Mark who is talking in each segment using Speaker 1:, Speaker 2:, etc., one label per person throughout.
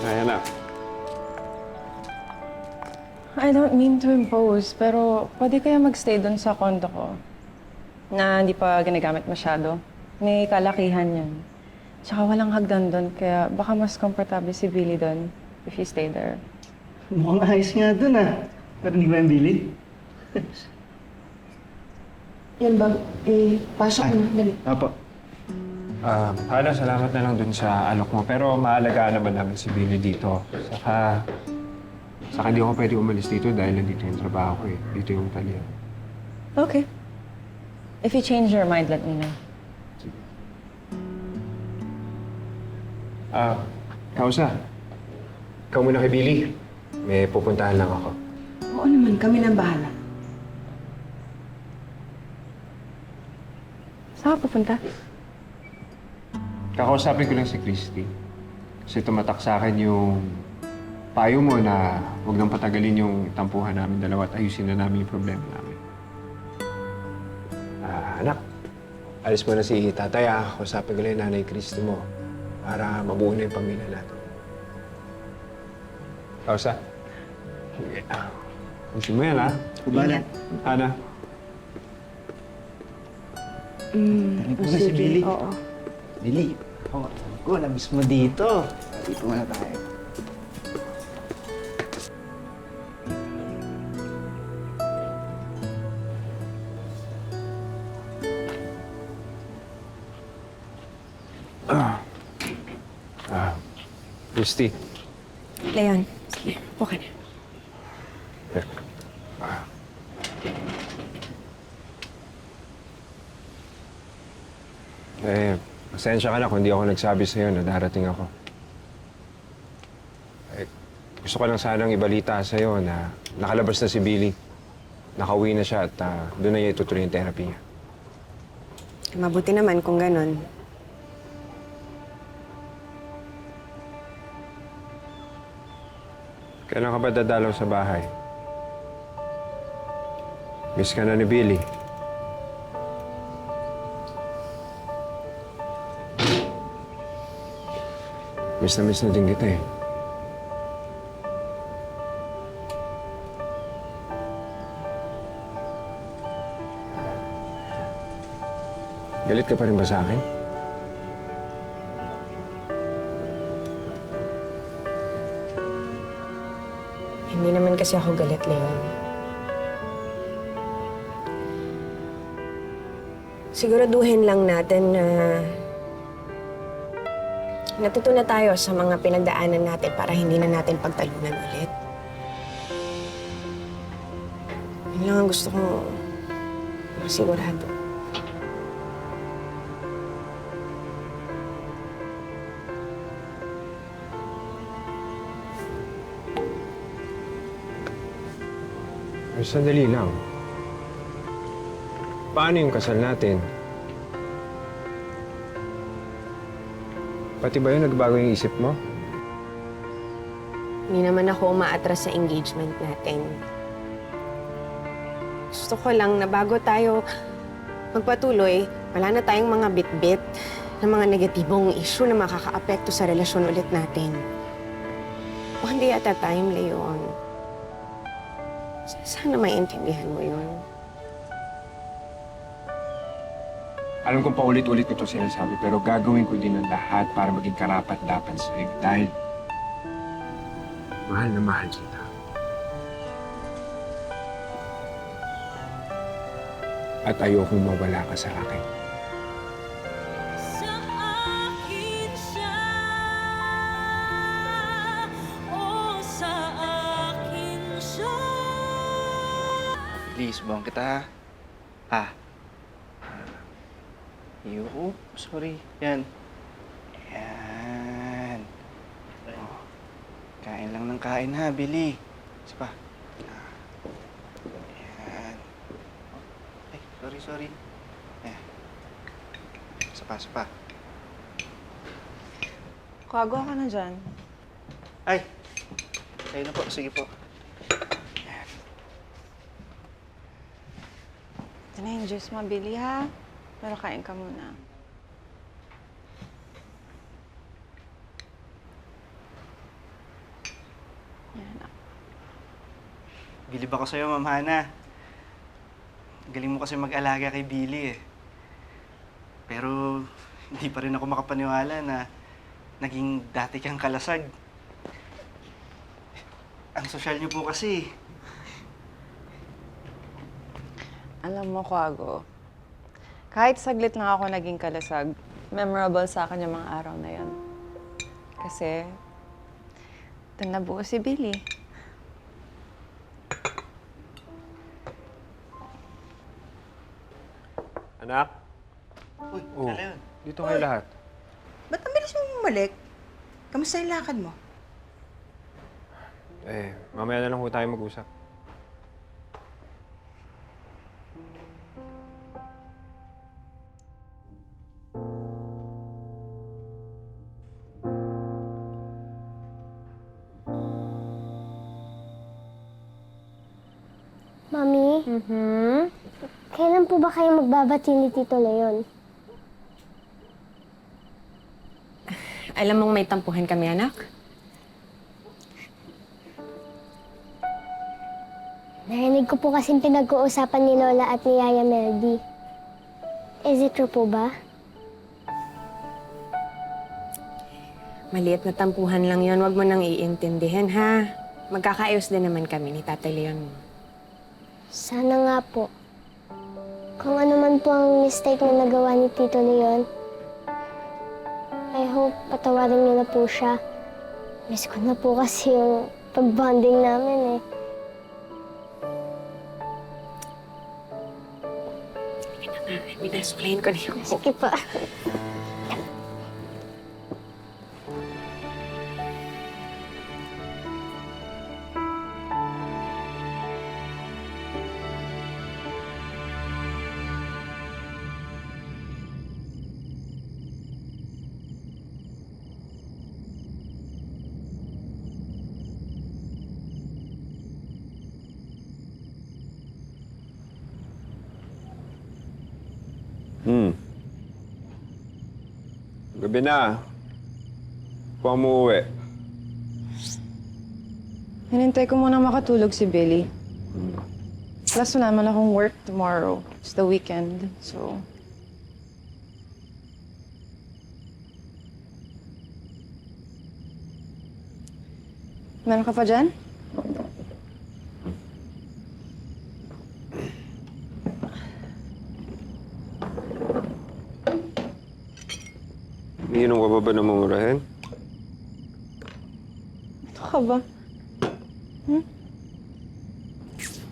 Speaker 1: Ay, anak.
Speaker 2: I don't mean to impose, pero pwede kaya magstay doon sa condo ko na hindi pa ginagamit masyado. May kalakihan yan. Tsaka walang hagdan doon, kaya baka mas komportable si Billy doon if you stay there.
Speaker 3: Mukhang ayos nga dun ah. Pero hindi ba yung Billy?
Speaker 4: Yan ba? Pasok na. Dali.
Speaker 3: Apo.
Speaker 1: Hala, salamat na lang dun sa alok mo. Pero maalagaan naman namin si Billy dito. Saka hindi ako pwede umalis dito dahil nandito yung trabaho ko eh. Dito yung talya.
Speaker 2: Okay. If you change your mind, let me know.
Speaker 1: Kausa. Ikaw muna kay Billy. May pupuntahan lang ako.
Speaker 4: Oo naman, kami nang bahala.
Speaker 2: Saan ka pupunta?
Speaker 1: Kakausapin ko lang si Christy. Kasi tumatak sa akin yung payo mo na huwag nang patagalin yung tampuhan namin dalawa at ayusin na namin yung problema namin. Anak, alis mo na si tatay ah. Kausapin ko lang yung nanay Christy mo para mabuo na yung pamilya natin. Kausa? Sige. Ayusin mo yan ah.
Speaker 3: Kubalan.
Speaker 1: Ana?
Speaker 3: Ano po na si Billy?
Speaker 4: Oo.
Speaker 3: Billy, ako, na-miss mo dito. Dito muna tayo.
Speaker 1: Christy.
Speaker 4: Leon, sige, upo ka na.
Speaker 1: Pasensya ka na kung di ako nagsabi sa'yo na darating ako. Gusto ko lang sanang ibalita sa'yo na nakalabas na si Billy. Nakauwi na siya at doon na niya itutuloy yung therapy niya.
Speaker 5: Mabuti naman kung ganon.
Speaker 1: Kailan ka ba dadalaw sa bahay? Miss ka na ni Billy. Miss na din kita eh. Galit ka pa rin ba sa akin?
Speaker 5: Hindi naman kasi ako galit, Leon. Siguraduhin lang natin na natuto na tayo sa mga pinagdaanan natin para hindi na natin pagtalunan ulit. Yun lang ang gusto kong masigurado.
Speaker 1: Ay, sandali lang. Paano yung kasal natin? Pati ba yun nagbago yung isip mo?
Speaker 5: Hindi naman ako umaatras sa engagement natin. Gusto ko lang na bago tayo magpatuloy, wala na tayong mga bit-bit na mga negatibong issue na makakaapekto sa relasyon ulit natin. One day at a time, Leon. Sana maintindihan mo yun.
Speaker 1: Alam kong paulit-ulit ko ito sinasabi, pero gagawin ko din ang lahat para maging karapat-dapat sa'yo dahil mahal na mahal kita. At ayokong mawala ka sa akin.
Speaker 6: Sa akin siya, o sa akin siya.
Speaker 3: Please, buwang kita ha. Ayoko. Sorry. Yan. Yan. Oh. Kain lang ng kain ha, Billy. Isa pa. Yan. Ay, sorry. Yan. Isa pa.
Speaker 2: Kagawa ka na dyan.
Speaker 3: Ay! Kayo na po. Sige po.
Speaker 2: Ito na yung juice mo, Billy, ha? Pero kain ka muna.
Speaker 3: bilib ako sa'yo, Ma'am Hana. Galing mo kasi mag-alaga kay Billy eh. Pero hindi pa rin ako makapaniwala na naging dati kang kalasag. Ang sosyal niyo po kasi.
Speaker 2: Alam mo, Kwago, kahit saglit lang ako naging kalasag, memorable sa akin yung mga araw na yan. Kasi, doon nabuo si Billy.
Speaker 1: Anak?
Speaker 3: Uy,
Speaker 1: Oh,
Speaker 3: ano yun?
Speaker 1: dito kayo lahat.
Speaker 7: Ba't ang bilis mo bumalik? Kamusta yung lakad mo?
Speaker 1: Mamaya na lang ho tayo mag-usap.
Speaker 8: Mami, kailan po ba kayo magbabati ni Tito Leon?
Speaker 5: Alam mong may tampuhan kami, anak?
Speaker 8: Narinig ko po kasing pinag-uusapan ni Lola at ni Yaya Melody. Is it true po ba?
Speaker 5: Maliit na tampuhan lang yon, wag mo nang iintindihin, ha? Magkakaayos din naman kami ni Tatay Leon mo.
Speaker 8: Sana nga po. Kung ano man po ang mistake na nagawa ni Tito Leon, I hope patawarin niyo na po siya. Miss ko na po kasi yung pag-bonding namin eh.
Speaker 5: Explain ko na yung
Speaker 8: Sige pa.
Speaker 1: Gabi na. Kung umuwi.
Speaker 2: Hinintay ko muna makatulog si Billy. Plus, wala naman akong work tomorrow. It's the weekend, so... Meron ka pa dyan?
Speaker 1: Iinom ka pa ba ng mumurahin?
Speaker 2: Ito ka ba?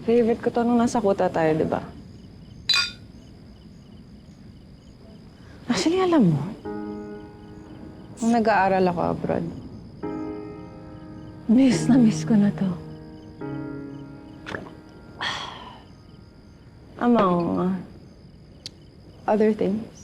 Speaker 2: Favorite ko to nung nasa kuta tayo, di ba? Actually, alam mo, nung nag-aaral ako abroad, miss na miss ko na to. Among other things.